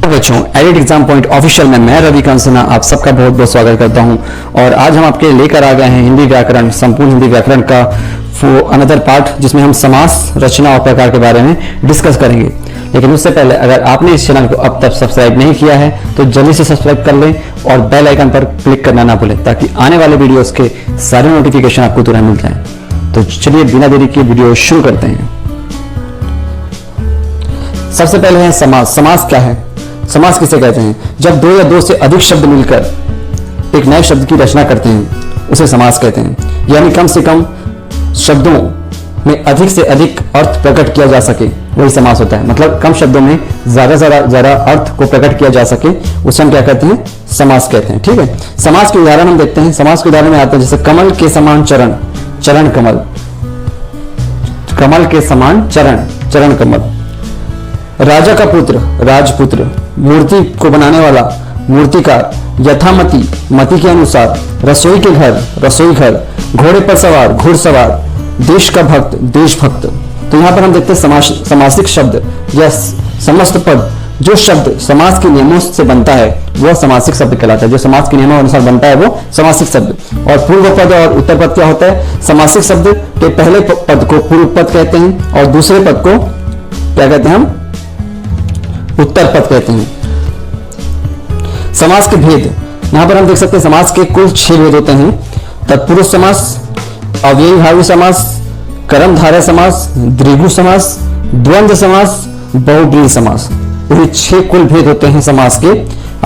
बच्चों, edit exam point official में मैं रवि कंसना आप सबका बहुत बहुत स्वागत करता हूं। और आज हम आपके लेकर आ गए हैं हिंदी व्याकरण, संपूर्ण हिंदी व्याकरण का अनदर पार्ट, जिसमें हम समास, रचना और प्रकार के बारे में डिस्कस करेंगे। लेकिन उससे पहले अगर आपने इस चैनल को अब तक सब्सक्राइब नहीं किया है तो जल्दी से सब्सक्राइब कर लें और बेल आइकन पर क्लिक करना ना भूलें, ताकि आने वाले वीडियोस के सारे नोटिफिकेशन आपको तुरंत मिल जाए। तो चलिए बिना देरी के वीडियो शुरू करते हैं। सबसे पहले है समास। समास क्या है? समास किसे कहते हैं? जब दो या दो से अधिक शब्द मिलकर एक नए शब्द की रचना करते हैं उसे समास कहते हैं। यानी कम से कम शब्दों में अधिक से अधिक अर्थ प्रकट किया जा सके, वही समास होता है। मतलब कम शब्दों में ज्यादा अर्थ को प्रकट किया जा सके, उसे हम क्या कहते हैं? समास कहते हैं। ठीक है, समास के उदाहरण हम देखते हैं। समास के उदाहरण में आते हैं जैसे कमल के समान चरण, चरण कमल। कमल के समान चरण, चरण कमल। राजा का पुत्र, राजपुत्र। मूर्ति को बनाने वाला, मूर्तिकार। यथामति, मति के अनुसार। रसोई के घर, रसोई घर। घोड़े पर सवार, घुड़सवार। देश का भक्त, देशभक्त। तो यहां पर हम देखते हैं समासिक शब्द या समस्त पद। जो शब्द समास के नियमों से बनता है वह समासिक शब्द कहलाता है। जो समास के नियमों अनुसार बनता है वो समासिक शब्द। और पूर्व पद और उत्तर पद क्या होता है? समासिक शब्द के पहले पद को पूर्व पद कहते हैं और दूसरे पद को क्या कहते हैं? हम उत्तर पद कहते हैं। समास के भेद यहां पर हम देख सकते हैं। समास के कुल 6 भेद होते हैं। तत्पुरुष समास, अव्ययीभावी समास, कर्मधारय समास, द्विगु समास, द्वंद्व समास, बहुब्रीहि समास। ये 6 कुल भेद होते हैं समास के।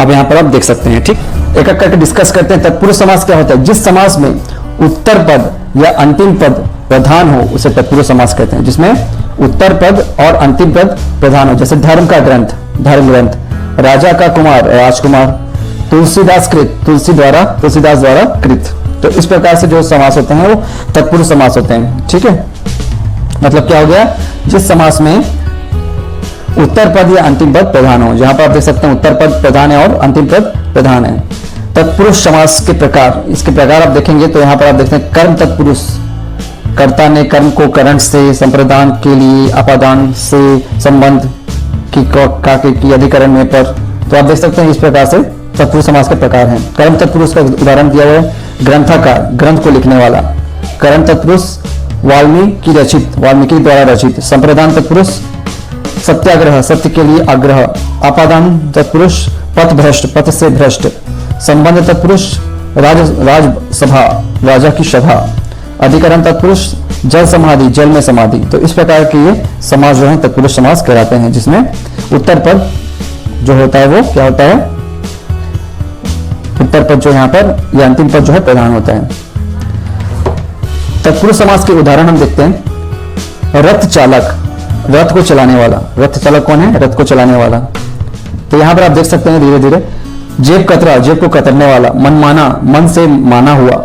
अब यहां पर आप देख सकते हैं। ठीक, एक एक करके डिस्कस करते हैं। तत्पुरुष समास क्या होता है? जिस समास में उत्तर पद या अंतिम पद प्रधान हो उसे तत्पुरुष समास कहते हैं। जिसमें उत्तर पद और अंतिम पद प्रधान हो, जैसे धर्म का ग्रंथ, धर्म ग्रंथ। राजा का कुमार, राजकुमार। तुलसीदास कृत, तुलसीदास द्वारा कृत। तो इस प्रकार से जो समास होते हैं वो तत्पुरुष समास होते हैं। ठीक है, मतलब क्या हो गया? जिस समास में उत्तर पद या अंतिम पद प्रधान हो। जहां पर आप देख सकते हैं उत्तर पद प्रधान है और अंतिम पद प्रधान है। तत्पुरुष समास के प्रकार, इसके प्रकार आप देखेंगे तो यहां पर आप देखते हैं कर्म तत्पुरुष। कर्ता ने कर्म को करण से, संप्रदान के लिए अपादान से, संबंध की अधिकरण में पर। तो आप देख सकते हैं इस प्रकार से तत्पुरुष समास के प्रकार हैं। कर्म तत्पुरुष का उदाहरण दिया हुआ है। ग्रंथकार, ग्रंथ को लिखने वाला। करण तत्पुरुष वाल्मीकि रचित, वाल्मीकि द्वारा रचित। संप्रदान तत्पुरुष सत्याग्रह, सत्य के लिए आग्रह। अपादान तत्पुरुष पथ भ्रष्ट, पथ से भ्रष्ट। संबंध तत्पुरुष राजसभा, राजा की सभा। अधिकरण तत्पुरुष जल समाधि, जल में समाधि। तो इस प्रकार के ये समास जो है तत्पुरुष समास कहलाते हैं, जिसमें उत्तर पद जो होता है वो क्या होता है? उत्तर पद जो यहाँ पर या अंतिम पद जो है प्रधान होता है। तत्पुरुष समास के उदाहरण हम देखते हैं। रथ चालक, रथ को चलाने वाला। रथ चालक कौन है? रथ को चलाने वाला। तो यहां पर आप देख सकते हैं धीरे धीरे। जेब कतरा, जेब को कतरने वाला। मनमाना, मन से माना हुआ।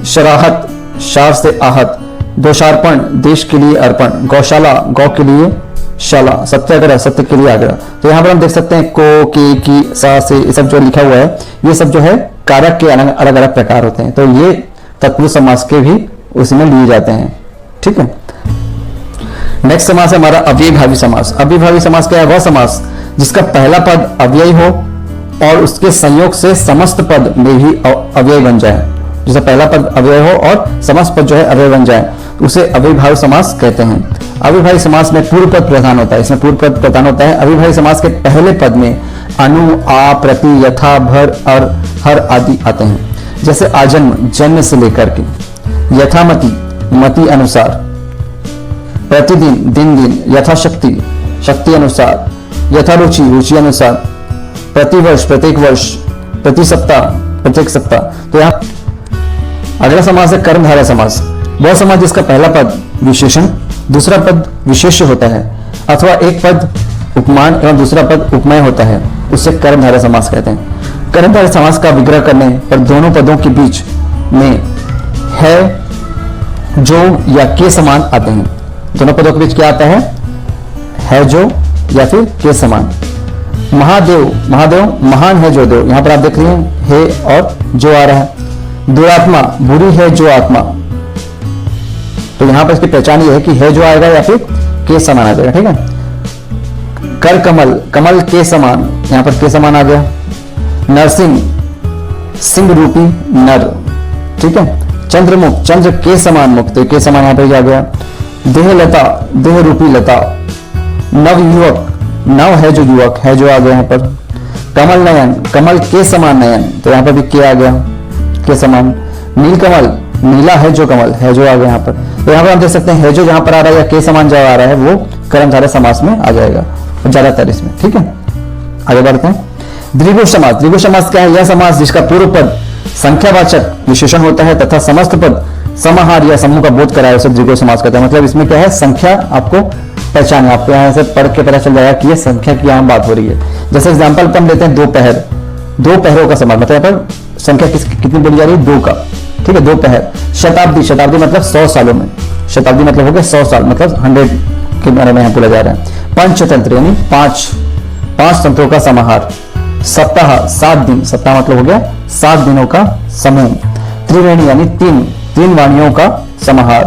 शराहत, शार से आहत। दोषार्पण, देश के लिए अर्पण। गौशाला, गौ के लिए शाला। सत्याग्रह, सत्य के लिए आग्रह। तो यहां पर हम देख सकते हैं को, के, की, सा से, ये सब जो लिखा हुआ है ये सब जो है कारक के अलग अलग प्रकार होते हैं। तो ये तत्पुरुष समास के भी उसमें लिए जाते हैं। ठीक है, नेक्स्ट समास है हमारा अव्ययीभावी समास। अव्ययीभावी समास क्या है? वह समास जिसका पहला पद अव्ययी हो और उसके संयोग से समस्त पद में भी अव्यय बन जाए। जैसे पहला पद अव्यय हो और समस्त पद जो है अव्यय बन जाए, उसे अव्ययीभावी समास कहते हैं। अव्ययीभावी समास में पूर्व पद प्रधान होता है। इसमें पूर्व पद प्रधान होता है। अव्ययीभावी समास के पहले पद में अनु, आ, प्रति, यथा, भर, और, हर आदि आते हैं। जैसे आजन्म, जन्म से लेकर के। यथामति, मति अनुसार। प्रतिदिन, दिन दिन। यथाशक्ति, शक्ति अनुसार। यथारुचि, रुचि अनुसार। प्रतिवर्ष, प्रत्येक वर्ष। प्रति सप्ताह, प्रत्येक सप्ताह। तो यहाँ अगला समास है कर्मधारय समास। वह समास जिसका पहला पद विशेषण, दूसरा पद विशेष्य होता है, अथवा एक पद उपमान एवं दूसरा पद उपमेय होता है, उसे कर्मधारय समास कहते हैं। कर्मधारय समास का विग्रह करने पर दोनों पदों के बीच में है, जो या के समान आते हैं। दोनों पदों के बीच क्या आता है जो या फिर के समान। महादेव, महादेव महान है जो देव। यहां पर आप देख रहे हैं है और जो आ रहा है। दुरात्मा, बुरी है जो आत्मा। तो यहां पर इसकी पहचान ये है कि है जो आएगा या फिर के समान आ जाएगा। ठीक है, कर कमल, कमल के समान, यहां पर के समान आ गया। नरसिंह, सिंह रूपी नर, ठीक है। चंद्रमुख, चंद्र के समान मुख, तो के समान यहां पर आ गया। देहलता, देह रूपी लता। नव युवक, नव है जो युवक है जो आ गया यहां पर। कमल नयन, कमल के समान नयन, तो यहां पर भी के आ गया, के समान। नीलकमल, नीला है जो कमल है जो आ गया यहां पर। तो यहां पर हम देख सकते हैं है जो जहां पर आ रहा है या के समान जो आ रहा है वो कर्मधारय समास में आ जाएगा ज्यादातर इसमें, ठीक है। आगे बढ़ते हैं। द्विगु समास, द्विगु समास क्या है? यह समास जिसका पूर्व पद संख्यावाचक विशेषण होता है तथा समस्त पद समाहार या समूह का बोध कराए उसे द्विगु समास कहते हैं। मतलब इसमें क्या है, संख्या आपको पहचान है, आपको यहाँ से पढ़ के पता चल जाएगा कि ये संख्या की यहाँ बात हो रही है। जैसे एग्जाम्पल हम लेते हैं दोपहर, दो पहरों का समास, मतलब यहाँ पर संख्या कितनी बोली जा रही है? दो का, ठीक है, दोपहर। शताब्दी, शताब्दी मतलब 100 सालों में, शताब्दी मतलब हो गया 100 साल, मतलब 100 के बारे में यहाँ बोला जा रहा है। पंचतंत्र यानी पांच तंत्रों का समाहार। सप्ताह, 7 दिन, सप्ताह मतलब हो गया 7 दिनों का समूह। त्रिवेणी यानी तीन वाणियों का समाहार।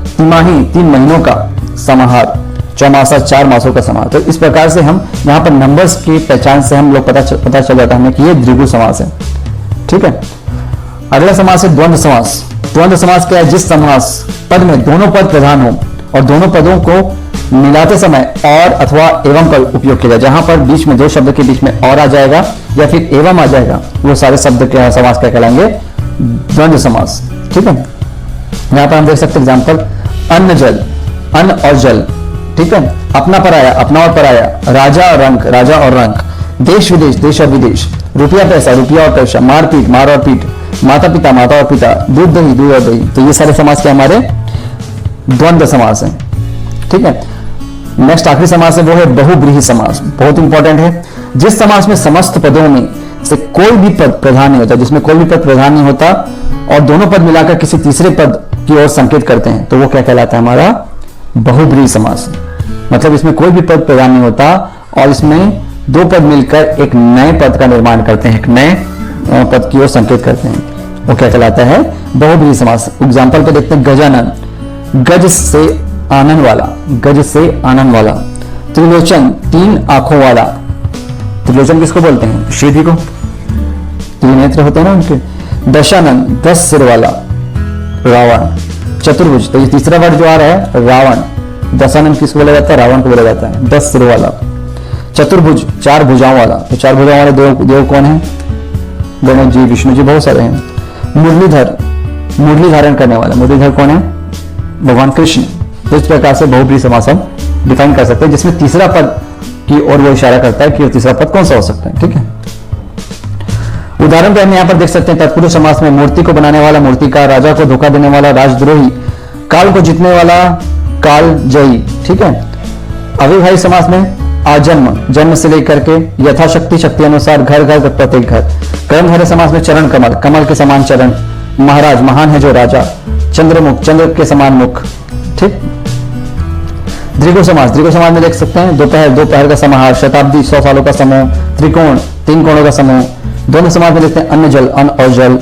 तिमाही, 3 महीनों का समाहार। चौमासा, 4 मासों का समाहार। तो इस प्रकार से हम यहाँ पर नंबर्स की पहचान से हम लोग पता चल जाता है हमें कि ये द्विगु समास है, ठीक है। अगला समास है द्वंद्व समास। द्वंद्व समास क्या है? जिस समास पद में दोनों पद प्रधान हो और दोनों पदों को मिलाते समय और अथवा एवं का उपयोग किया जाए। जहां पर बीच में दो शब्द के बीच में और आ जाएगा या फिर एवं आ जाएगा, वो सारे शब्द के समास क्या कहलाएंगे? द्वंद्व समास, ठीक है। यहां पर हम देख सकते हैं एग्जाम्पल, अन्न जल, अन्न और जल, ठीक है। अपना पराया, अपना और पराया। राजा और रंक, राजा और रंक। देश विदेश, देश और विदेश। रुपया पैसा, रुपया और पैसा। मारपीट, मार और पीट। माता पिता, माता और पिता। दूध दही, दूध और दही। तो ये सारे समास के हमारे द्वंद्व समास हैं, ठीक है। नेक्स्ट आखिरी समास है वो है बहुब्रीहि समास, बहुत इंपॉर्टेंट है। जिस समास में समस्त पदों में से कोई भी पद प्रधान नहीं होता, जिसमें कोई भी पद प्रधान नहीं होता और दोनों पद मिलाकर किसी तीसरे पद की ओर संकेत करते हैं, तो वो क्या कहलाता है? हमारा बहुब्रीहि समास। मतलब इसमें कोई भी पद प्रधान नहीं होता और इसमें दो पद मिलकर एक नए पद का निर्माण करते हैं, एक नए पद की ओर संकेत करते हैं, वो क्या कहलाता है? बहुब्रीहि समास। एग्जाम्पल पे देखते हैं, गजानन, गज से आनंद वाला, गज से आनंद वाला। त्रिलोचन, 3 आंखों वाला। त्रिलोचन किसको बोलते हैं? श्रीधि को, 3 नेत्र होते हैं ना उनके। दशानन, 10 सिर वाला। रावण। चतुर्भुज, तो ये तीसरा वर्ड जो आ रहा है रावण। दशानन किसको बोला जाता है? रावण को बोला जाता है, 10 सिर वाला। चतुर्भुज, 4 भुजाओं वाला। तो 4 भुजाओं वाले देव कौन है? गणेश जी, विष्णु जी, बहुत सारे हैं। मुरलीधर, मुरली धारण करने वाला। मुरलीधर कौन है? भगवान कृष्ण। तो इस प्रकार से बहुब्रीहि समास हम डिफाइन कर सकते हैं, जिसमें तीसरा पद की ओर वो इशारा करता है कि वो तीसरा पद कौन सा हो सकता है, ठीक है। उदाहरण पे हम यहाँ पर देख सकते हैं तत्पुरुष समास में मूर्ति को बनाने वाला मूर्तिकार, राजा को धोखा देने वाला राजद्रोही, काल को जीतने वाला काल जयी, ठीक है। अविभाज्य समास में आजन्म, जन्म से लेकर के यथाशक्ति, शक्ति अनुसार, घर घर प्रत्येक घर। कर्मधारय समास में चरण कमल, कमल के समान चरण। महाराज, महान है जो राजा। चंद्रमुख, चंद्र के समान मुख, ठीक। द्विगु समास, द्विगु समास में देख सकते हैं दोपहर, दोपहर का समाहार। शताब्दी, 100 सालों का समूह। त्रिकोण, 3 कोणों का समूह। दोनों समास में देखते हैं अन्न जल, अन्न और जल।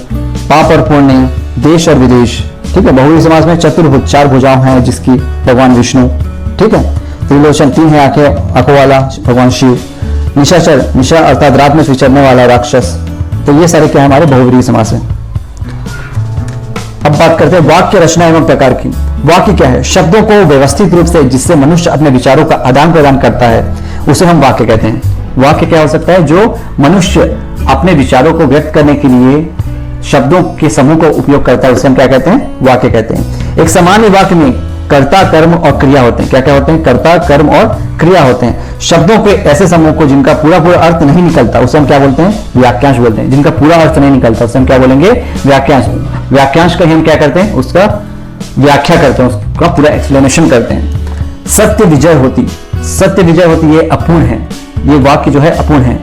पाप और पुण्य, देश और विदेश, ठीक है। बहुब्रीहि समास में चतुर्भुज, 4 भुजाएं हैं जिसकी भगवान विष्णु, ठीक है। त्रिलोचन, 3 है आंखों वाला भगवान शिव। निशाचर, निशा अर्थात रात में विचरने वाला राक्षस। तो ये सारे क्या हमारे बहुब्रीहि समास है। अब बात करते हैं वाक्य रचना एवं प्रकार की। वाक्य क्या है? शब्दों को व्यवस्थित रूप से जिससे मनुष्य अपने विचारों का आदान प्रदान करता है उसे हम वाक्य कहते हैं। वाक्य क्या हो सकता है? जो मनुष्य अपने विचारों को व्यक्त करने के लिए शब्दों के समूह को उपयोग करता है उसे हम क्या कहते हैं? वाक्य कहते हैं। एक सामान्य वाक्य में कर्ता, कर्म और क्रिया होते हैं। क्या क्या होते हैं? कर्ता, कर्म और क्रिया होते हैं। शब्दों के ऐसे समूह को जिनका पूरा अर्थ नहीं निकलता उसे हम क्या बोलते हैं? वाक्यांश बोलते हैं। जिनका पूरा अर्थ नहीं निकलता उसे हम क्या बोलेंगे? वाक्यांश। वाक्यांश का हम क्या करते हैं? उसका व्याख्या करते हैं, उसका पूरा एक्सप्लेनेशन करते हैं। सत्य विजय होती, सत्य विजय होती, ये अपूर्ण है, ये वाक्य जो है अपूर्ण है।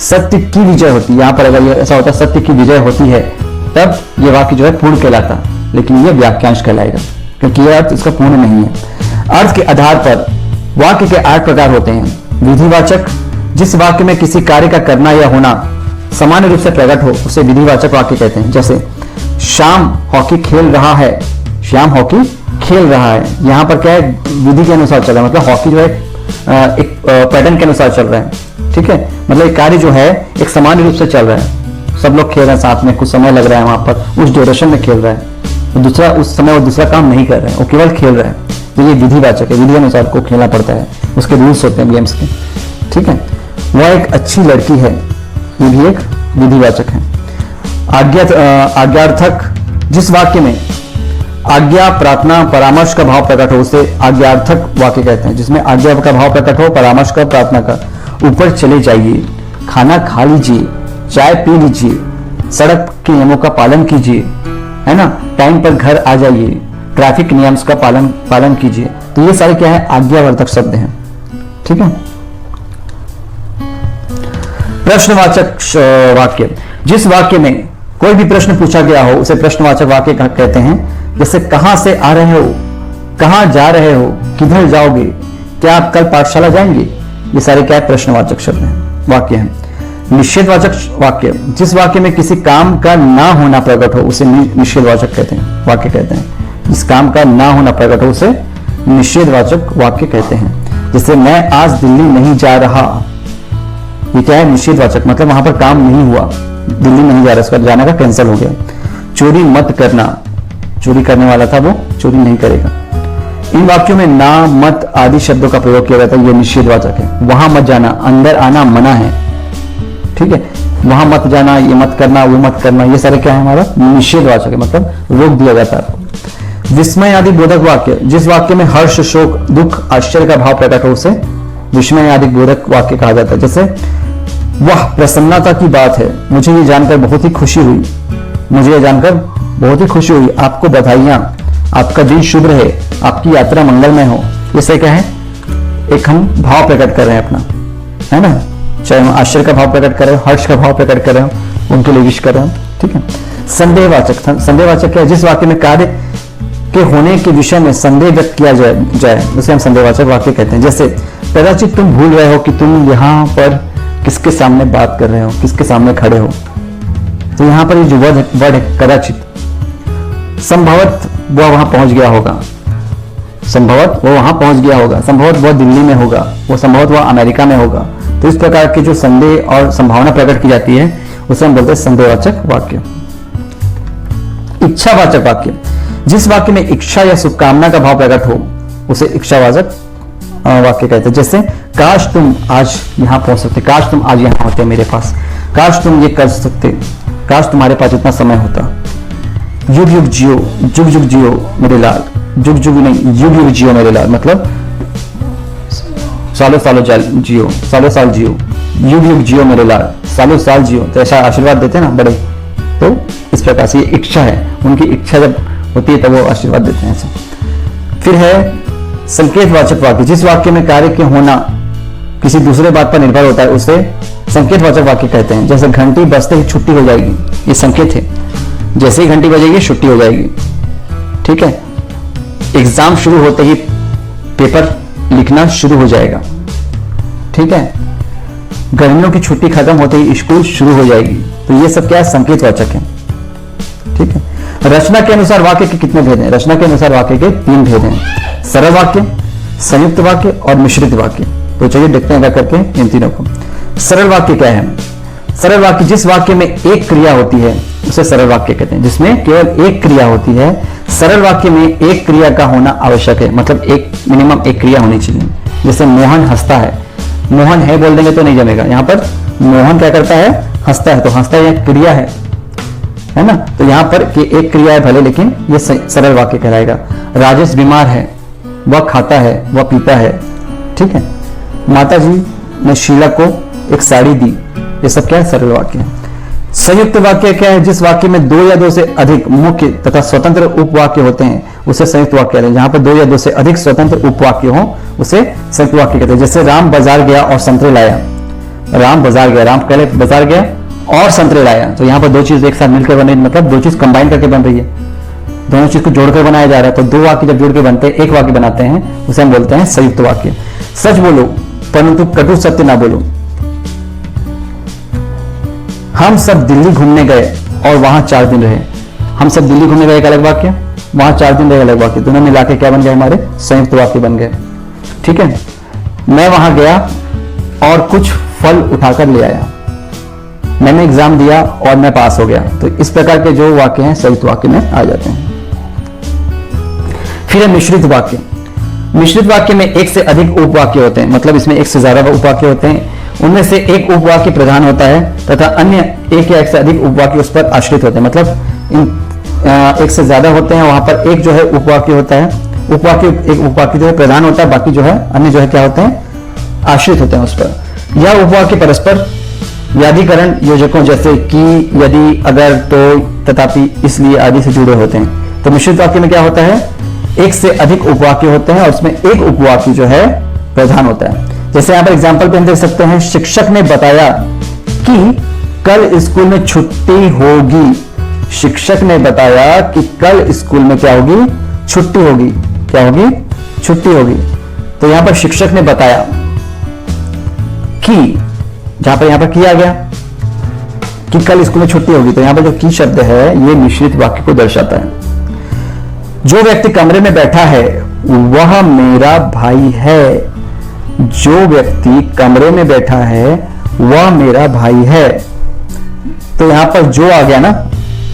सत्य की विजय होती, यहां पर अगर ऐसा होता है सत्य की विजय होती है तब ये वाक्य जो है पूर्ण कहलाता, लेकिन ये वाक्यांश कहलाएगा क्योंकि यह अर्थ इसका पूर्ण नहीं है। अर्थ के आधार पर वाक्य के 8 प्रकार होते हैं। विधिवाचक, जिस वाक्य में किसी कार्य का करना या होना सामान्य रूप से प्रकट हो उसे विधिवाचक वाक्य कहते हैं। जैसे श्याम हॉकी खेल रहा है, श्याम हॉकी खेल रहा है, यहां पर क्या है? विधि के अनुसार चला, मतलब हॉकी जो है एक पैटर्न के अनुसार चल रहा है। ठीक है, मतलब एक कार्य जो है एक सामान्य रूप से चल रहा है, सब लोग खेल रहे हैं साथ में, कुछ समय लग रहा है वहां पर, उस ड्यूरेशन में खेल रहा है, तो दूसरा उस समय वो दूसरा काम नहीं कर रहा है, वो केवल खेल रहा है, तो ये विधिवाचक है, विधि अनुसार को खेलना पड़ता है, उसके रूल्स होते हैं गेम्स के। ठीक है, वह एक अच्छी लड़की है, ये भी एक विधिवाचक है। आज्ञार्थक, जिस वाक्य में आज्ञा, प्रार्थना, परामर्श का भाव प्रकट हो उसे आज्ञार्थक वाक्य कहते हैं, जिसमें आज्ञा का भाव प्रकट हो, परामर्श का, प्रार्थना का। ऊपर चले जाइए, खाना खा लीजिए, चाय पी लीजिए, सड़क के नियमों का पालन कीजिए, है ना, टाइम पर घर आ जाइए, ट्रैफिक नियम्स का पालन कीजिए। तो ये सारे क्या है, आज्ञावर्धक शब्द हैं। ठीक है। प्रश्नवाचक वाक्य, जिस वाक्य में कोई भी प्रश्न पूछा गया हो उसे प्रश्नवाचक वाक्य कहते हैं। जैसे कहां से आ रहे हो, कहां जा रहे हो, किधर जाओगे, क्या आप कल पाठशाला जाएंगे, ये सारे क्या है, प्रश्नवाचक शब्द हैं, वाक्य हैं। निषेधवाचक वाक्य, जिस वाक्य में किसी काम का ना होना प्रकट हो उसे निषेधवाचक कहते हैं, वाक्य कहते हैं। जिस काम का ना होना प्रकट हो उसे निषेधवाचक वाक्य कहते हैं। जैसे मैं आज दिल्ली नहीं जा रहा, ये क्या है, निषेधवाचक, मतलब वहां पर काम नहीं हुआ, दिल्ली नहीं जा रहा, उसका जाने का कैंसिल हो गया। चोरी मत करना, चोरी करने वाला था वो चोरी नहीं करेगा। इन वाक्यों में ना, मत आदि शब्दों का प्रयोग किया जाता है, ये निषेधवाचक है। वहां मत जाना, अंदर आना मना है। ठीक है, वहां मत जाना, ये मत करना, वो मत करना, ये सारे क्या है, हमारा निषेधवाचक है, मतलब रोक दिया जाता है। विस्मय आदि बोधक वाक्य, जिस वाक्य में हर्ष, शोक, दुख, आश्चर्य का भाव प्रकट हो उसे विस्मय आदि बोधक वाक्य कहा जाता है। जैसे वह प्रसन्नता की बात है, मुझे ये जानकर बहुत ही खुशी हुई, मुझे ये जानकर बहुत ही खुशी हुई, आपको बधाइयां, आपका दिन शुभ रहे, आपकी यात्रा मंगलमय हो। इससे क्या है, एक हम भाव प्रकट कर रहे हैं अपना, है ना, चाहे हम आश्चर्य का भाव प्रकट कर रहे हो, हर्ष का भाव प्रकट कर रहे हो, उनके लिए विश कर रहे हो। ठीक है। संदेहवाचक, संदेहवाचक क्या है, जिस वाक्य में कार्य के होने के विषय में संदेह व्यक्त किया जाए उसे हम संदेहवाचक वाक्य कहते हैं। जैसे कदाचित तुम भूल रहे हो कि तुम यहाँ पर किसके सामने बात कर रहे हो, किसके सामने खड़े हो, तो यहाँ पर ये जो वर्ड है कदाचित, संभवत वह वहां पहुंच गया होगा, संभवत वो वहां पहुंच गया होगा, संभवत वह दिल्ली में होगा, वो संभवत वह अमेरिका में होगा। तो इस प्रकार के जो संदेह और संभावना प्रकट की जाती है उसे हम बोलते हैं संदेहवाचक वाक्य। इच्छावाचक वाक्य, जिस वाक्य में इच्छा या शुभकामना का भाव प्रकट हो उसे इच्छावाचक वाक्य कहते हैं। जैसे काश तुम आज यहाँ पहुंच सकते, काश तुम आज यहाँ होते मेरे पास, काश तुम ये कर सकते, काश तुम्हारे पास इतना समय होता। युग युग जियो, जुग जुग जियो मेरे लाल, जुग जुग नहीं, युग युग जियो मेरे लाल, मतलब सालों सालों जियो, सालों साल जियो, युग युग जियो मेरे लाल, सालों साल जियो, तो ऐसा आशीर्वाद देते हैं ना बड़े, तो इस प्रकार से ये इच्छा है, उनकी इच्छा जब होती है तब वो आशीर्वाद देते हैं ऐसा। फिर है संकेतवाचक वाक्य, जिस वाक्य में कार्य के होना किसी दूसरे बात पर निर्भर होता है उसे संकेतवाचक वाक्य कहते हैं। जैसे घंटी बजते ही छुट्टी हो जाएगी, ये संकेत है, जैसे ही घंटी बजेगी छुट्टी हो जाएगी। ठीक है। एग्जाम शुरू होते ही पेपर लिखना शुरू हो जाएगा। ठीक है। गर्मियों की छुट्टी खत्म होते ही स्कूल शुरू हो जाएगी। तो ये सब क्या है, संकेतवाचक है। ठीक है। रचना के अनुसार वाक्य के कितने भेद हैं? रचना के अनुसार वाक्य के 3 भेद हैं, सरल वाक्य, संयुक्त वाक्य और मिश्रित वाक्य। तो चलिए देखते हैं करके इन तीनों को। सरल वाक्य क्या है? सरल वाक्य जिस वाक्य में एक क्रिया होती है उसे सरल वाक्य कहते हैं, जिसमें केवल एक क्रिया होती है। सरल वाक्य में एक क्रिया का होना आवश्यक है, मतलब एक मिनिमम एक क्रिया होनी चाहिए। जैसे मोहन हंसता है, मोहन है बोल देंगे तो नहीं जमेगा। यहाँ पर मोहन क्या करता है, हंसता है, तो हंसता है क्रिया है ना। तो यहाँ पर कि एक क्रिया है भले, लेकिन ये सरल वाक्य कहलाएगा। राजेश बीमार है, वह खाता है, वह पीता है। ठीक है। माता जी ने शीला को एक साड़ी दी, ये सब क्या है, सरल वाक्य है। संयुक्त वाक्य क्या है? जिस वाक्य में 2 या 2 से अधिक मुख्य तथा स्वतंत्र उपवाक्य होते हैं उसे संयुक्त वाक्य कहते हैं। जहां पर 2 या 2 से अधिक स्वतंत्र उपवाक्य हो उसे संयुक्त वाक्य कहते हैं। जैसे राम बाजार गया और संतरे लाया, राम बाजार गया, राम पहले बाजार गया और संतरे लाया, तो यहाँ पर 2 चीज एक साथ मिलकर बन रही है, मतलब 2 चीज कंबाइन करके बन रही है, दोनों चीज को जोड़कर बनाया जा रहा है। तो 2 वाक्य जब जोड़ के बनते हैं, एक वाक्य बनाते हैं, उसे हम बोलते हैं संयुक्त वाक्य। सच बोलो परंतु कटु सत्य ना बोलो। हम सब दिल्ली घूमने गए और वहां 4 दिन रहे। हम सब दिल्ली घूमने गए एक अलग वाक्य, वहां 4 दिन रहे अलग वाक्य, दोनों मिला के क्या बन गए, हमारे संयुक्त वाक्य बन गए। ठीक है। मैं वहां गया और कुछ फल उठाकर ले आया। मैंने एग्जाम दिया और मैं पास हो गया। तो इस प्रकार के जो वाक्य हैं संयुक्त वाक्य में आ जाते हैं। फिर है मिश्रित वाक्य। मिश्रित वाक्य में एक से अधिक उपवाक्य होते हैं, मतलब इसमें एक से ज्यादा उपवाक्य होते हैं। उनमें से एक उपवाक्य प्रधान होता है तथा अन्य एक या एक से अधिक उपवाक्य उस पर आश्रित होते हैं। मतलब एक से ज्यादा होते हैं, वहां पर एक जो है उपवाक्य होता है, एक उपवाक्य जो है प्रधान होता है, बाकी जो है अन्य जो है क्या होते हैं, आश्रित होते हैं उस पर। यह उपवाक्य परस्पर व्याधिकरण योजकों जैसे कि, यदि, अगर, तो, तथापि, इसलिए आदि से जुड़े होते हैं। तो मिश्रित वाक्य में क्या होता है, एक से अधिक उपवाक्य होते हैं और उसमें एक उपवाक्य जो है प्रधान होता है। जैसे यहां पर एग्जांपल पे हम देख सकते हैं, शिक्षक ने बताया कि कल स्कूल में छुट्टी होगी। शिक्षक ने बताया कि कल स्कूल में क्या होगी, छुट्टी होगी। क्या होगी, छुट्टी होगी। तो यहां पर शिक्षक ने बताया कि, जहां पर यहां पर किया गया कि कल स्कूल में छुट्टी होगी, तो यहां पर जो की शब्द है ये मिश्रित वाक्य को दर्शाता है। जो व्यक्ति कमरे में बैठा है वह मेरा भाई है। जो व्यक्ति कमरे में बैठा है वह मेरा भाई है। तो यहां पर जो आ गया ना,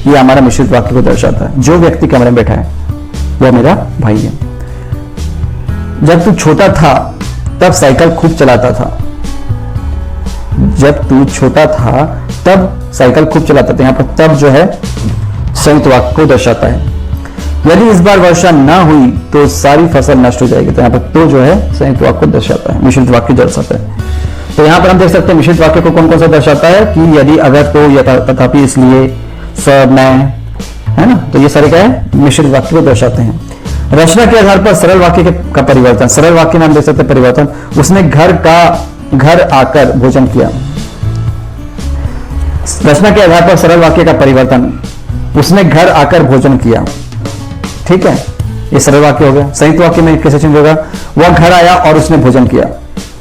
ये हमारा मिश्रित वाक्य को दर्शाता है। जो व्यक्ति कमरे में बैठा है वह मेरा भाई है। जब तू छोटा था तब साइकिल खूब चलाता था। जब तू छोटा था तब साइकिल खूब चलाता था। यहां पर तब जो है संयुक्त वाक्य को दर्शाता है। यदि इस बार वर्षा ना हुई तो सारी फसल नष्ट हो जाएगी। तो यहाँ पर तो जो है संयुक्त वाक्य को दर्शाता है, मिश्रित वाक्य दर्शाता है। तो यहाँ पर हम देख सकते हैं मिश्रित वाक्य को कौन कौन सा दर्शाता है कि यदि, अगर, तो, यथा, तथापि, इसलिए, सब, मैं, है ना। तो ये सारे क्या है, मिश्रित वाक्य को दर्शाते हैं। रचना के आधार पर सरल वाक्य का परिवर्तन। सरल वाक्य में हम देख सकते हैं परिवर्तन, उसने घर आकर भोजन किया। रचना के आधार पर सरल वाक्य का परिवर्तन, उसने घर आकर भोजन किया। ठीक है, ये सरल वाक्य हो गया। संयुक्त वाक्य में कैसे चेंज होगा, वह घर आया और उसने भोजन किया।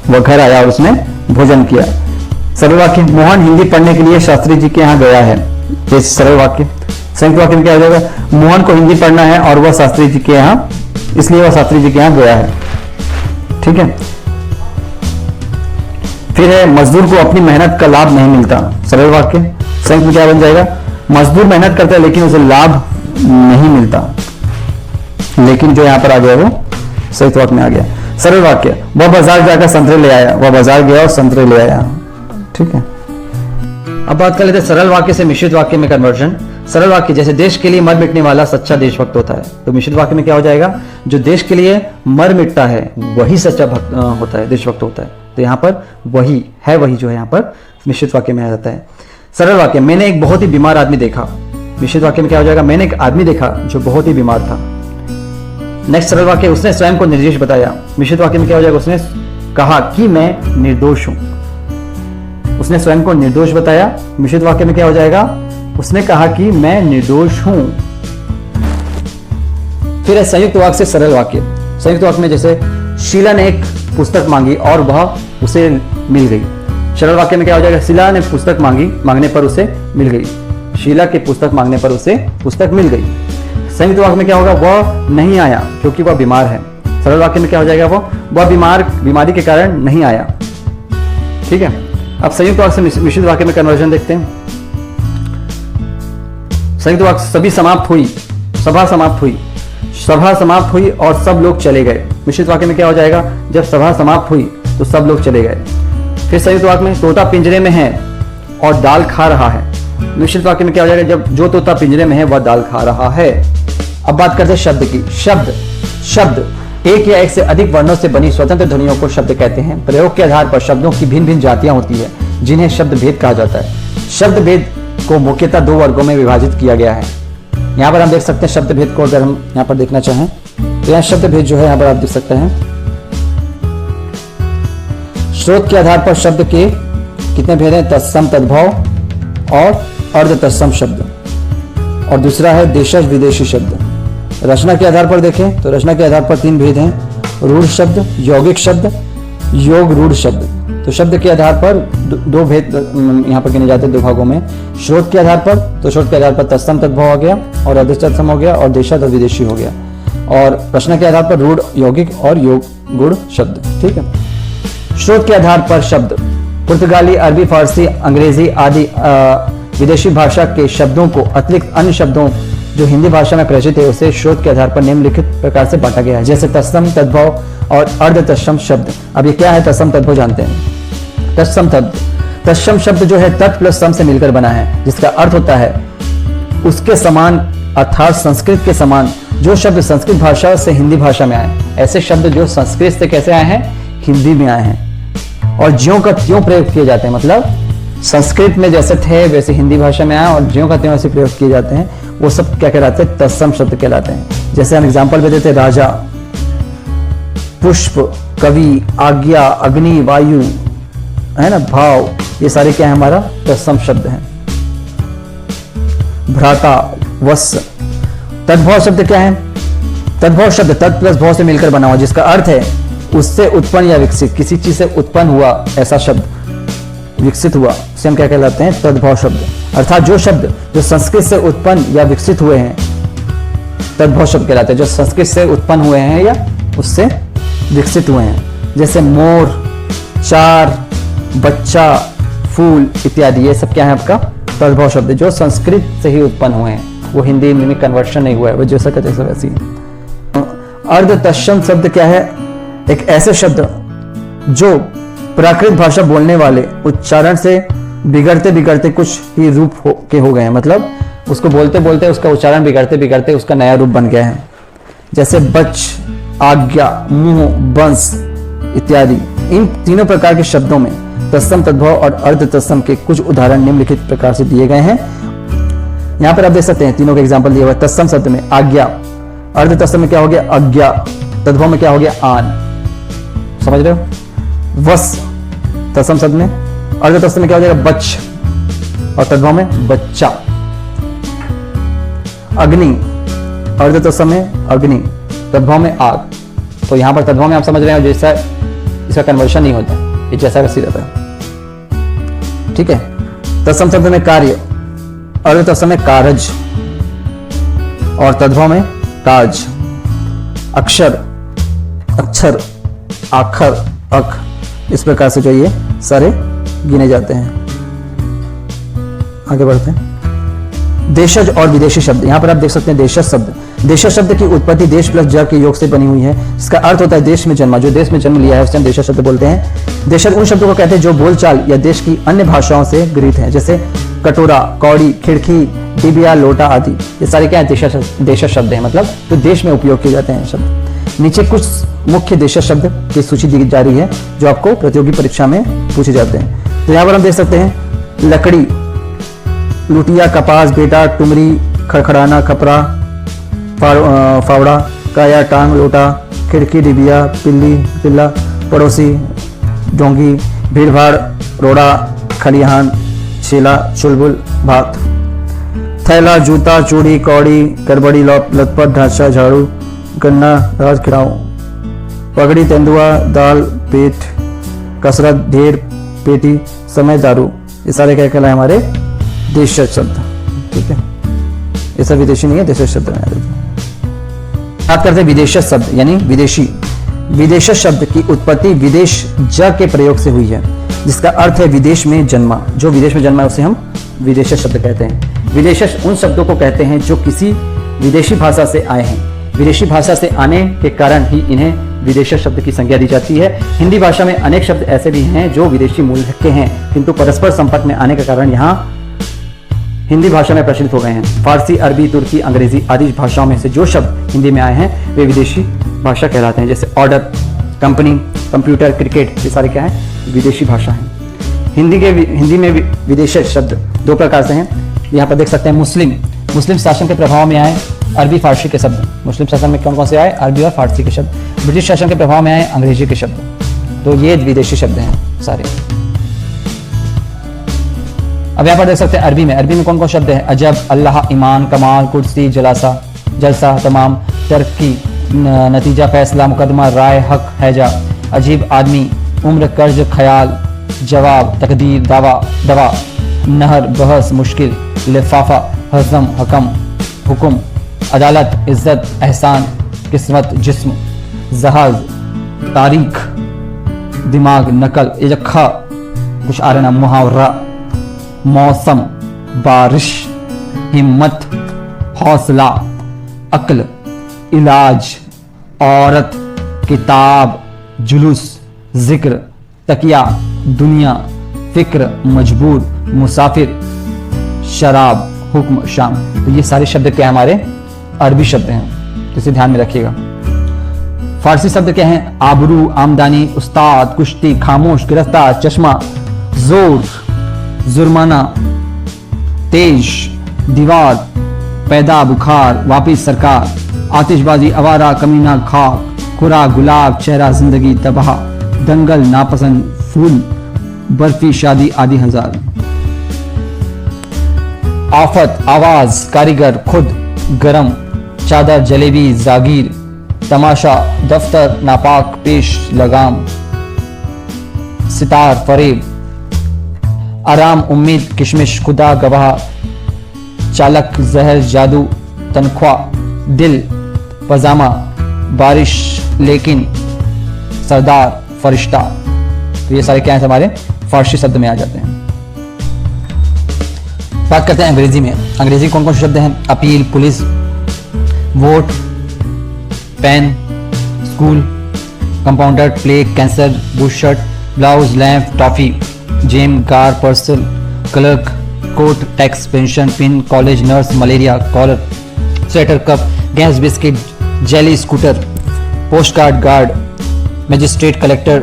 वह घर आया और उसने भोजन किया। सरल वाक्य, मोहन हिंदी पढ़ने के लिए शास्त्री जी के यहाँ गया है। ये सरल वाक्य। संयुक्त वाक्य में क्या हो जाएगा, मोहन को हिंदी पढ़ना है और वह शास्त्री जी के यहाँ, इसलिए वह शास्त्री जी के यहाँ गया है। ठीक है। फिर है मजदूर को अपनी मेहनत का लाभ नहीं मिलता। सरल वाक्य। संयुक्त में क्या बन जाएगा, मजदूर मेहनत करता है लेकिन उसे लाभ नहीं मिलता। लेकिन जो यहां पर आ गया वो संयुक्त वाक्य में आ गया। सरल वाक्य, वह बाजार जाकर संतरे ले आया। वह बाजार गया और संतरे ले आया। ठीक है। अब बात कर लेते हैं सरल वाक्य से मिश्रित वाक्य में कन्वर्जन। सरल वाक्य, जैसे देश के लिए मर मिटने वाला सच्चा देशभक्त होता है। तो मिश्रित वाक्य में क्या हो जाएगा, जो देश के लिए मर मिटता है वही सच्चा भक्त होता है, देशभक्त होता है। तो यहाँ पर वही है, वही जो है यहाँ पर मिश्रित वाक्य में आ जाता है। सरल वाक्य, मैंने एक बहुत ही बीमार आदमी देखा। मिश्रित वाक्य में क्या हो जाएगा, मैंने एक आदमी देखा जो बहुत ही बीमार था। नेक्स्ट सरल वाक्य, उसने स्वयं को निर्दोष बताया। मिश्रित वाक्य में क्या हो जाएगा, उसने कहा कि मैं निर्दोष हूं। उसने स्वयं को निर्दोष बताया। मिश्रित वाक्य में क्या हो जाएगा, उसने कहा कि मैं निर्दोष हूं। फिर है संयुक्त वाक्य से सरल वाक्य। संयुक्त वाक्य में जैसे शीला ने एक पुस्तक मांगी और वह उसे मिल गई। सरल वाक्य में क्या हो जाएगा, शीला ने पुस्तक मांगने पर उसे मिल गई। शीला के पुस्तक मांगने पर उसे पुस्तक मिल गई। संयुक्त वाक्य में क्या होगा, वह नहीं आया क्योंकि वह बीमार है। सरल वाक्य में क्या हो जाएगा, वह बीमारी के कारण नहीं आया। ठीक है। अब संयुक्त वाक्य से मिश्रित वाक्य में कन्वर्जन देखते हैं। संयुक्त वाक्य, सभी समाप्त हुई, सभा समाप्त हुई, सभा समाप्त हुई और सब लोग चले गए। मिश्रित वाक्य में क्या हो जाएगा, जब सभा समाप्त हुई तो सब लोग चले गए। फिर संयुक्त वाक्य में, तोता पिंजरे में है और दाल खा रहा है। मिश्रित वाक्य में क्या हो जाएगा, जब जो तोता पिंजरे में है वह दाल खा रहा है। अब बात करते हैं शब्द की। शब्द एक या एक से अधिक वर्णों से बनी स्वतंत्र ध्वनियों को शब्द कहते हैं। प्रयोग के आधार पर शब्दों की भिन्न भिन्न जातियां होती है जिन्हें शब्द भेद कहा जाता है। शब्द भेद को मुख्यतः दो वर्गों में विभाजित किया गया है। यहाँ पर हम देख सकते हैं शब्द भेद को, अगर हम यहाँ पर देखना चाहें तो यहाँ शब्द भेद जो है यहाँ पर आप देख सकते हैं। स्रोत के आधार पर शब्द के कितने भेद हैं, तत्सम, तद्भव और अर्ध तत्सम शब्द, और दूसरा है देशज विदेशी शब्द। रचना के आधार पर देखें तो रचना के आधार पर तीन भेद हैं, रूढ़ शब्द, यौगिक शब्द, योग रूढ़ शब्द। तो शब्द के आधार पर दो भेद यहाँ पर गिने जाते हैं, दो भागों में। स्रोत के आधार पर, तो स्रोत के आधार पर तत्सम तद्भव हो गया और अर्ध तत्सम हो गया और देशज विदेशी हो गया। और रचना के आधार पर रूढ़, यौगिक और योग गुण शब्द। ठीक है। स्रोत के आधार पर शब्द पुर्तगाली, अरबी, फारसी, अंग्रेजी आदि विदेशी भाषा के शब्दों को अतिरिक्त अन्य शब्दों जो हिंदी भाषा में प्रचलित है उसे स्रोत के आधार पर निम्नलिखित प्रकार से बांटा गया है, जैसे तत्सम, तद्भव और अर्ध तत्सम शब्द। अब ये क्या है तत्सम तद्भव जानते हैं। तत्सम शब्द जो है तत् प्लस सम से मिलकर बना है, जिसका अर्थ होता है उसके समान, अर्थात संस्कृत के समान। जो शब्द संस्कृत भाषा से हिंदी भाषा में आए, ऐसे शब्द जो संस्कृत से कैसे आए हैं, हिंदी में आए हैं और ज्यों का त्यों प्रयोग किए जाते हैं। मतलब संस्कृत में जैसे थे वैसे हिंदी भाषा में आए और ज्यों का त्यों ऐसे प्रयोग किए जाते हैं, वो सब क्या कहलाते हैं, तत्सम शब्द कहलाते हैं। जैसे हम एग्जांपल पे देते, राजा, पुष्प, कवि, आज्ञा, अग्नि, वायु, है ना, भाव, ये सारे क्या है, हमारा तत्सम शब्द हैं। भ्राता, वत्स। तद्भव शब्द क्या है? तद्भव शब्द तत् प्लस भव से मिलकर बना हुआ, जिसका अर्थ है उससे उत्पन्न या विकसित, किसी चीज से उत्पन्न हुआ ऐसा शब्द, विकसित हुआ, उसे हम क्या कहलाते हैं, तद्भव शब्द। अर्थात जो शब्द जो संस्कृत से उत्पन्न या विकसित हुए हैं, तद्भव शब्द कहलाते हैं, जो संस्कृत से उत्पन्न हुए हैं या उससे विकसित हुए हैं। जैसे मोर, चार, बच्चा, फूल इत्यादि, ये सब क्या है आपका तद्भव शब्द, जो संस्कृत से ही उत्पन्न हुए हैं, वो हिंदी में कन्वर्शन नहीं हुआ है, वो जैसा कहते हैं वैसे ही। अर्ध तत्सम शब्द क्या है? एक ऐसे शब्द जो प्राकृत भाषा बोलने वाले उच्चारण से बिगड़ते बिगड़ते कुछ ही रूप हो गए हैं, मतलब उसको बोलते बोलते उसका उच्चारण बिगड़ते बिगड़ते उसका नया रूप बन गया है। जैसे बच, आज्ञा, मुंह, बंस इत्यादि। इन तीनों प्रकार के शब्दों में तत्सम, तद्भव और अर्ध तत्सम के कुछ उदाहरण निम्नलिखित प्रकार से दिए गए हैं। यहां पर आप देख सकते हैं तीनों के एग्जाम्पल दिए हुए। तत्सम शब्द में आज्ञा, अर्ध तत्सम में क्या हो गया, अज्ञा, तद्भव में क्या हो गया, आन। समझ रहे हो? वस तत्सम शब्द में, अर्ध तत्सम में क्या हो जाएगा, बच, और तद्भव में बच्चा। अग्नि, अर्ध तत्सम में अग्नि, तद्भव में आग। तो यहां पर तद्भव में आप समझ रहे हो जैसा इसका कन्वर्शन नहीं होता, ये जैसा वैसे रहता है, ठीक है। तत्सम शब्द में कार्य, अर्ध तत्सम में कारज और तद्भव में काज। अक्षर, अक्षर, आखर, अख, इस प्रकार से जो ये सारे गिने जाते हैं। आगे बढ़ते हैं। देशज और विदेशी शब्द, यहां पर आप देख सकते हैं देशज शब्द। देशज शब्द की उत्पत्ति देश प्लस ज के योग से बनी हुई है, इसका अर्थ होता है देश में जन्मा, जो देश में जन्म लिया है उसे हम देशज शब्द बोलते हैं। देशज उन शब्दों को कहते हैं जो बोलचाल या देश की अन्य भाषाओं से गृहीत हैं, जैसे कटोरा, कौड़ी, खिड़की, डिबिया, लोटा आदि। ये सारे क्या है, देशज शब्द हैं, मतलब तो देश में उपयोग किए जाते हैं शब्द। नीचे कुछ मुख्य देशज शब्द की सूची दी जा रही है जो आपको प्रतियोगी परीक्षा में पूछे जाते हैं। तो यहाँ पर हम देख सकते हैं लकड़ी, लुटिया, कपास, बेटा, टुमरी, खड़खड़ाना, खपरा, फावड़ा, काया, टांग, लोटा, खिड़की, डिबिया, पिल्ली, पिल्ला, पड़ोसी, डोंगी, भीड़ भाड़, रोड़ा, खलिहान, छेला, चुलबुल, भात। थैला, जूता, चूड़ी, कौड़ी, गड़बड़ी, लतपत, ढांचा, झाड़ू, गन्ना, राज, खिड़ाऊ। पगड़ी, तेंदुआ, दाल, पेट, कसरत, ढेर, पेटी, समय, दारू। ये सारे क्या कहलाए हमारे देशज शब्द, ठीक है। ये सब विदेशी नहीं है, देशज शब्द में। बात करते हैं विदेशज शब्द यानी विदेशी। विदेशज शब्द की उत्पत्ति विदेश ज के प्रयोग से हुई है, जिसका अर्थ है विदेश में जन्मा। जो विदेश में जन्मा है उसे हम विदेशज शब्द कहते हैं। विदेशज उन शब्दों को कहते हैं जो किसी विदेशी भाषा से आए हैं। विदेशी भाषा से आने के कारण ही इन्हें विदेशज शब्द की संज्ञा दी जाती है। हिंदी भाषा में अनेक शब्द ऐसे भी हैं जो विदेशी मूल के हैं, किंतु परस्पर संपर्क में आने के कारण यहाँ हिंदी भाषा में प्रचलित हो गए हैं। फारसी, अरबी, तुर्की, अंग्रेजी आदि भाषाओं में से जो शब्द हिंदी में आए हैं वे विदेशी भाषा कहलाते हैं, जैसे ऑर्डर, कंपनी, कंप्यूटर, क्रिकेट, ये सारे क्या हैं, विदेशी भाषा हैं। हिंदी में विदेशज शब्द दो प्रकार से हैं। यहाँ पर देख सकते हैं मुस्लिम शासन के प्रभाव में आए अरबी, फारसी के शब्द। मुस्लिम शासन में कौन कौन से आए, अरबी और फारसी के शब्द। ब्रिटिश शासन के प्रभाव में आए अंग्रेजी के शब्द। तो ये विदेशी शब्द हैं सारे। अब यहाँ पर देख सकते हैं अरबी में कौन कौन शब्द है, अजब, अल्लाह, ईमान, कमाल, कुर्सी, जलसा, तमाम, तरक्की, नतीजा, फैसला, मुकदमा, राय, हक, हैजा, अजीब, आदमी, उम्र, कर्ज, ख्याल, जवाब, तकदीर, दवा, नहर, बहस, मुश्किल, लिफाफा, हज़म, हकम, हुक्म, अदालत, इज्जत, एहसान, किस्मत, जिस्म, जहाज, तारीख, दिमाग, नकल, ये जो ख कुछ आ रहा ना, मुहावरा, मौसम, बारिश, हिम्मत, हौसला, अक्ल, इलाज, औरत, किताब, जुलूस, जिक्र, तकिया, दुनिया, फिक्र, मजबूर, मुसाफिर, शराब, हुक्म, शाम। तो ये सारे शब्द क्या है, हमारे अरबी शब्द हैं, तो इसे ध्यान में रखिएगा। फारसी शब्द क्या हैं? आबरू, आमदानी, उस्ताद, कुश्ती, खामोश, गिरफ्तार, चश्मा, जोर, जुर्माना, तेज, दीवार, पैदा, बुखार, वापिस, सरकार, आतिशबाजी, अवारा, कमीना, खाक, खुरा, गुलाब, चेहरा, जिंदगी, तबाह, दंगल, नापसंद, फूल, बर्फी, शादी, आदि हजार। आफत, आवाज, कारीगर, खुद, गरम, चादर, जलेबी, जागीर, तमाशा, दफ्तर, नापाक, पेश, लगाम, सितार, फरेब, आराम, उम्मीद, किशमिश, खुदा, गवाह, चालक, जहर, जादू, तनख्वाह, दिल, पजामा, बारिश, लेकिन, सरदार, फरिश्ता। तो ये सारे क्या हैं, हमारे फारसी शब्द में आ जाते हैं। बात करते हैं अंग्रेजी में। अंग्रेजी कौन कौन से शब्द हैं? Appeal, police, vote, pen, school, compounder, plague, cancer, bushirt, blouse, lamp, toffee, jam, car, parcel, clerk, coat, tax, pension, pin, college, nurse, malaria, collar, sweater, cup, gas, biscuit, jelly, scooter, post card, guard, magistrate, collector,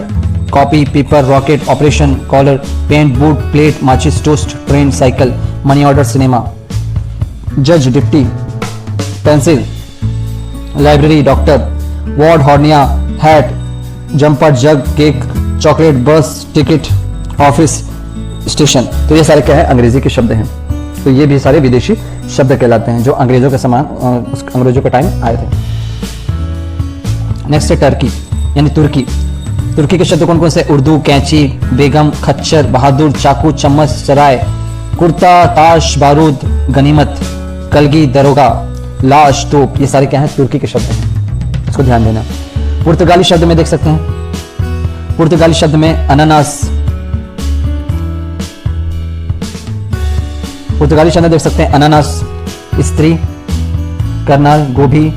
copy, paper, rocket, operation, collar, pant, boot, plate, माचिस, toast, train, cycle, money order, cinema, जज, deputy, pencil, library, doctor, ward, hernia, hat, jumper, jug, cake, chocolate, bus, ticket, office, station. तो ये सारे क्या है, अंग्रेजी के शब्द हैं। तो ये भी सारे विदेशी शब्द कहलाते हैं जो अंग्रेजों के समान अंग्रेजों के टाइम आए थे। नेक्स्ट है टर्की यानी तुर्की। तुर्की के शब्द कौन कौन से? उर्दू, कैंची, बेगम, खच्चर, बहादुर, चाकू, चम्मच, सराय, कुर्ता, ताश, बारूद, गनीमत, कलगी, दरोगा, लाश, तोप। ये सारे क्या हैं? तुर्की के शब्द हैं, इसको ध्यान देना। पुर्तगाली शब्द में देख सकते हैं, पुर्तगाली शब्द में अनानास, पुर्तगाली शब्द देख सकते हैं अनानास, स्त्री, करनाल, गोभी,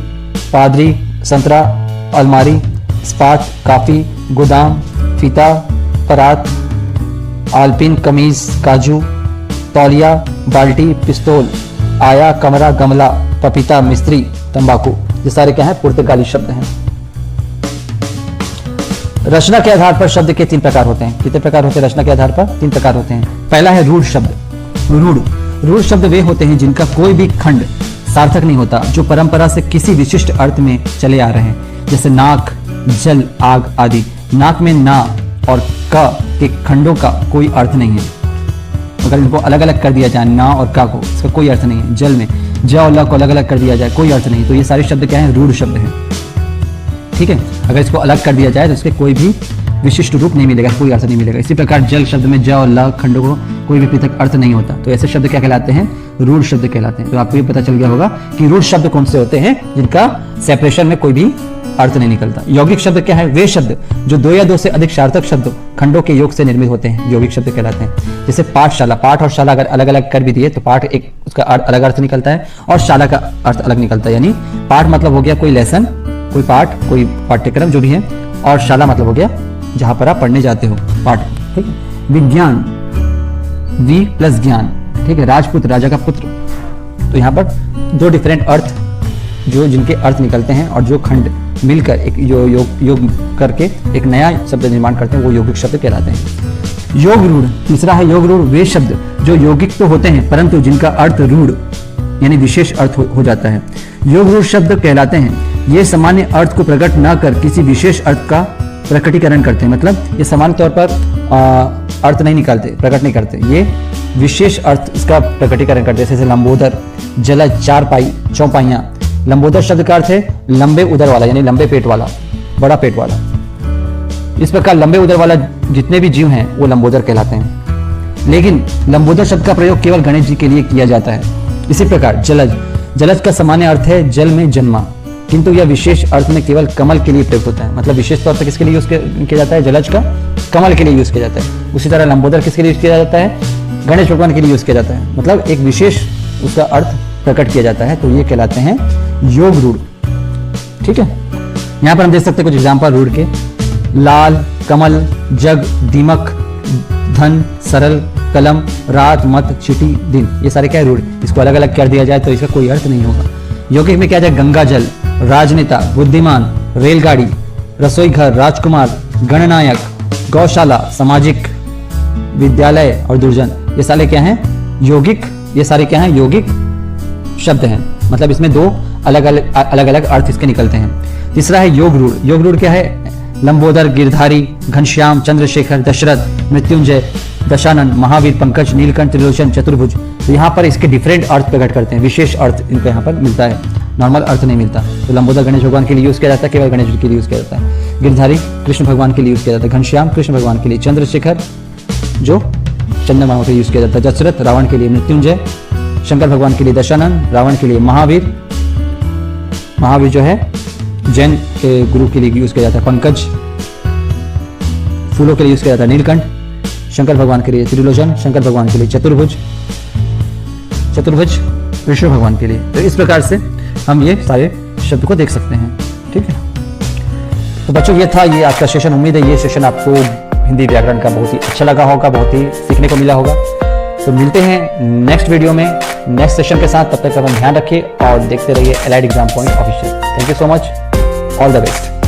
पादरी, संतरा, अलमारी, स्पाट, काफी, गोदाम, फीता, परात, आलपिन, कमीज, काजू, तौलिया, बाल्टी, पिस्तौल, आया, कमरा, गमला, पपीता, मिस्त्री, तंबाकू। ये सारे क्या हैं? पुर्तगाली शब्द हैं। रचना के आधार पर शब्द के 3 प्रकार होते हैं। कितने प्रकार होते हैं रचना के आधार पर? 3 प्रकार होते हैं। पहला है रूढ़ शब्द। रूढ़ शब्द वे होते हैं जिनका कोई भी खंड सार्थक नहीं होता, जो परंपरा से किसी विशिष्ट अर्थ में चले आ रहे हैं, जैसे नाक, जल, आग आदि। नाक में ना और क के खंडों का कोई अर्थ नहीं है। अगर इनको अलग अलग कर दिया जाए, ना और का को, इसका कोई अर्थ नहीं है। जल में ज और ल को अलग अलग कर दिया जाए, कोई अर्थ नहीं। तो ये सारे शब्द क्या हैं? रूढ़ शब्द हैं। ठीक है, अगर इसको अलग कर दिया जाए तो इसके कोई भी विशिष्ट रूप नहीं मिलेगा, कोई अर्थ नहीं मिलेगा। इसी प्रकार जल शब्द में ज और ल खंडों को कोई भी पृथक अर्थ नहीं होता, तो ऐसे शब्द क्या कहलाते हैं? रूढ़ शब्द कहलाते हैं। तो आपको ये पता चल गया होगा कि रूढ़ शब्द कौन से होते हैं जिनका सेपरेशन में कोई भी अर्थ नहीं निकलता। यौगिक शब्द क्या है? वे शब्द जो 2 या 2 से अधिक सार्थक शब्द खंडों के योग से निर्मित होते हैं, यौगिक शब्द कहलाते हैं। जैसे पाठशाला, पाठ और शाला अगर अलग अलग कर भी दिए तो पाठ एक उसका अलग अर्थ निकलता है और शाला का अर्थ अलग निकलता है। यानी पाठ मतलब हो गया कोई लेसन, कोई पाठ, कोई पाठ्यक्रम जो भी है, और शाला मतलब हो गया जहां पर आप पढ़ने जाते हो, पाठ। ठीक है। विज्ञान, वी प्लस ज्ञान। ठीक है। राजपुत्र, राजा का पुत्र। तो यहाँ पर 2 डिफरेंट अर्थ जो जिनके अर्थ निकलते हैं और जो खंड मिलकर एक योग करके एक नया शब्द निर्माण करते हैं, वो यौगिक शब्द कहलाते हैं। योग रूढ़। तीसरा है योग रूढ़। वे शब्द जो यौगिक तो होते हैं परंतु जिनका अर्थ रूढ़ यानी विशेष अर्थ हो जाता है, योग रूढ़ शब्द कहलाते हैं। ये सामान्य अर्थ को प्रकट न कर किसी विशेष अर्थ का प्रकटीकरण करते हैं। मतलब ये सामान्य तौर पर अर्थ नहीं निकालते, प्रकट नहीं करते, ये विशेष अर्थ इसका प्रकटीकरण करते हैं। जैसे लंबोदर, जलज, चारपाई, चौपाइयां। लंबोदर शब्द का अर्थ है लंबे उदर वाला, यानी लंबे पेट वाला, बड़ा पेट वाला। इस प्रकार लंबे उदर वाला जितने भी जीव हैं वो लंबोदर कहलाते हैं। लेकिन लंबोदर शब्द का प्रयोग केवल गणेश जी के लिए किया जाता है। इसी प्रकार जलज, जलज का सामान्य अर्थ है जल में जन्मा, किंतु यह विशेष अर्थ में केवल कमल के लिए प्रयुक्त होता है। मतलब विशेष तौर पर किसके लिए यूज किया जाता है? जलज का कमल के लिए यूज किया जाता है। उसी तरह लंबोदर किसके लिए यूज किया जाता है? गणेश भगवान के लिए यूज किया जाता है। मतलब एक विशेष उसका अर्थ प्रकट किया जाता है, तो ये कहलाते हैं योग रूढ़। ठीक है, यहाँ पर हम देख सकते हैं कुछ एग्जाम्पल रूढ़ के। लाल, कमल, जग, दीमक, धन, सरल, कलम, रात, मत, चिटी, दिन, ये सारे क्या है? रूढ़। इसको अलग अलग कर दिया जाए तो इसका कोई अर्थ नहीं होगा। यौगिक में क्या जाए? गंगा जल, राजनेता, बुद्धिमान, रेलगाड़ी, रसोई घर, राजकुमार, गणनायक, गौशाला, सामाजिक, विद्यालय और दुर्जन, ये सारे क्या हैं? यौगिक। ये सारे क्या हैं? यौगिक शब्द हैं। मतलब इसमें दो अलग अलग अर्थ इसके निकलते हैं। तीसरा है योग रूढ़। योग रूढ़ क्या है? लंबोदर, गिरधारी, घनश्याम, चंद्रशेखर, दशरथ, मृत्युंजय, दशानन, महावीर, पंकज, नीलकंठ, त्रिलोचन, चतुर्भुज। तो यहाँ पर इसके डिफरेंट अर्थ प्रकट करते हैं, विशेष अर्थ इनको यहाँ पर मिलता है, नॉर्मल अर्थ नहीं मिलता। तो लंबोदर गणेश भगवान के लिए यूज किया जाता है, केवल गणेश जी के लिए यूज किया जाता है। गिरधारी कृष्ण भगवान के लिए यूज किया जाता है। घनश्याम कृष्ण भगवान के लिए। चंद्रशेखर जो चंद्रमा के लिए यूज किया जाता है। दशरथ रावण के लिए। मृत्युंजय शंकर भगवान के लिए। दशानन रावण के लिए। महावीर जो है जैन के गुरु के लिए यूज किया जाता है। पंकज फूलों के लिए यूज किया जाता है। नीलकंठ शंकर भगवान के लिए। त्रिलोचन शंकर भगवान के लिए। चतुर्भुज विष्णु भगवान के लिए। तो इस प्रकार से हम ये सारे शब्द को देख सकते हैं। ठीक है, तो बच्चों ये था ये आज का सेशन। उम्मीद है ये सेशन आपको हिंदी व्याकरण का बहुत ही अच्छा लगा होगा, बहुत ही सीखने को मिला होगा। तो मिलते हैं नेक्स्ट वीडियो में नेक्स्ट सेशन के साथ। तब तक अपना ध्यान रखिए और देखते रहिए allied exam point official. Thank you so much, all the best.